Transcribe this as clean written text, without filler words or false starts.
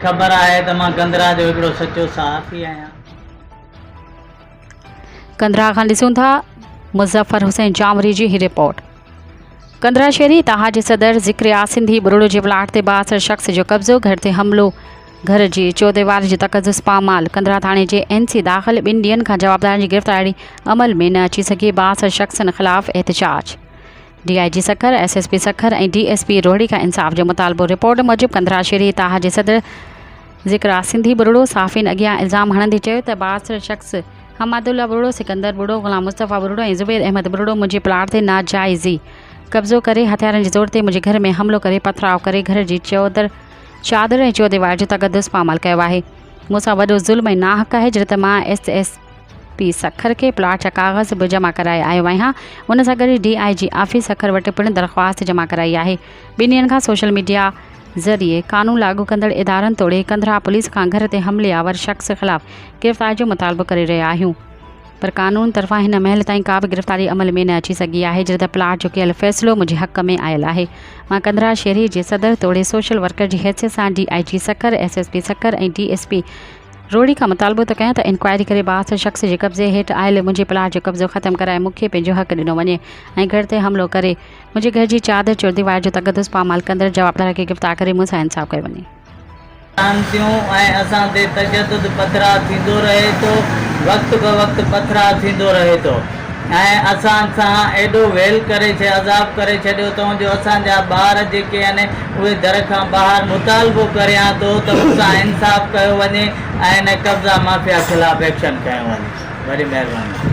ख़बर आहे त मां कंदरा जो हिकिड़ो सचो सहाफ़ी आहियां। कंदरा खां ॾिसूं था मुज़फ़र हुसैन जामरी जी ही रिपोर्ट। कंदरा शहरी इतिहाद जे सदर ज़िक्र सिंधी बुरुड़ो जे प्लाट ते 62 शख़्स जो कब्ज़ो, घर ते हमलो, घर जी चौदेवार जी तक़दुस पामाल। कंदरा थाणे जे NC दाख़िल 2 ॾींहनि खां जवाबदारनि जी गिरफ़्तारी अमल में न अची सघी। 62 शख़्सनि ख़िलाफ़ एहतजाज। DIG सखर, SSP सखर ऐं DSP रोहड़ी खां इंसाफ़ जो मुतालबो। रिपोर्ट मूजिबि कंदरा शहरी इतिहाद जे सदर ज़िक्र सिंधी बुरुड़ो साफ़िन अॻियां इल्ज़ाम हणंदे चयो त 62 शख़्स हमादुल्ला बुरुड़ो, सिकंदर बुरुड़ो, ग़ुलाम मुस्तफ़ा बुरुड़ो ऐं ज़ुबैर अहमद बुरुड़ो मुंहिंजे प्लाट ते नाजाइज़ी कब्ज़ो करे हथियारनि जे ज़ोर ते मुंहिंजे घर में हमिलो करे पथराव करे घर जी चादर ऐं चौदेवार जो तक़दुस पामाल कयो आहे। मूंसां वॾो ज़ुल्म ऐं नाहक आहे जॾहिं त मां SSP सखर खे प्लाट जा कागज़ बि जमा कराए आयो आहियां। उन सां गॾु DIG आफ़िस सखर वटि पिणु दरख़्वास्त जमा कराई आहे। 2 ॾींहनि खां सोशल मीडिया ज़रिए कानून लागू कंदड़ इदारनि तोड़े कंदरा पुलिस खां घर ते हमलेआवर शख़्स ख़िलाफ़ गिरफ़्तारी जो मुतालबो करे रहिया आहियूं, पर कानून तरफ़ां हिन महिल ताईं का बि गिरफ़्तारी अमल में न अची सघी आहे जॾहिं त प्लाट जो कयल फ़ैसिलो मुंहिंजे हक़ में आयल आहे। मां कंदरा शहरी जे सदर तोड़े सोशल वर्कर जी हैसियत सां DIG सखर, SSP सखर ऐं DSP रोहड़ी खां मुतालबो त कयां त इंक्वायरी करे 62 शख़्स जे कब्ज़े हेठि आयल मुंहिंजे प्लाट जो कब्ज़ो ख़तमु कराए मूंखे पंहिंजो हक़ ॾिनो वञे ऐं घर ते हमिलो करे मुंहिंजे घर जी चादर चौदीवार जो तक़दुस पामाल कंदड़ जवाबदार खे गिरफ़्तार करे मूंसां इंसाफ़ कयो वञे। शांतियूं ऐं असां ते तशद्दुद पथराव थींदो रहे थो, वक़्तु ब वक़्तु पथराव थींदो रहे थो ऐं असां सां एॾो वेल करे अज़ाब करे छॾियो अथऊं जो असांजा ॿार जेके आहिनि उहे दर खां ॿाहिरि मुतालबो करियां थो त मूंसां इंसाफ़ कयो वञे ऐं इन कब्ज़ा माफ़िया ख़िलाफ़ु एक्शन खयो वञे। वॾी महिरबानी।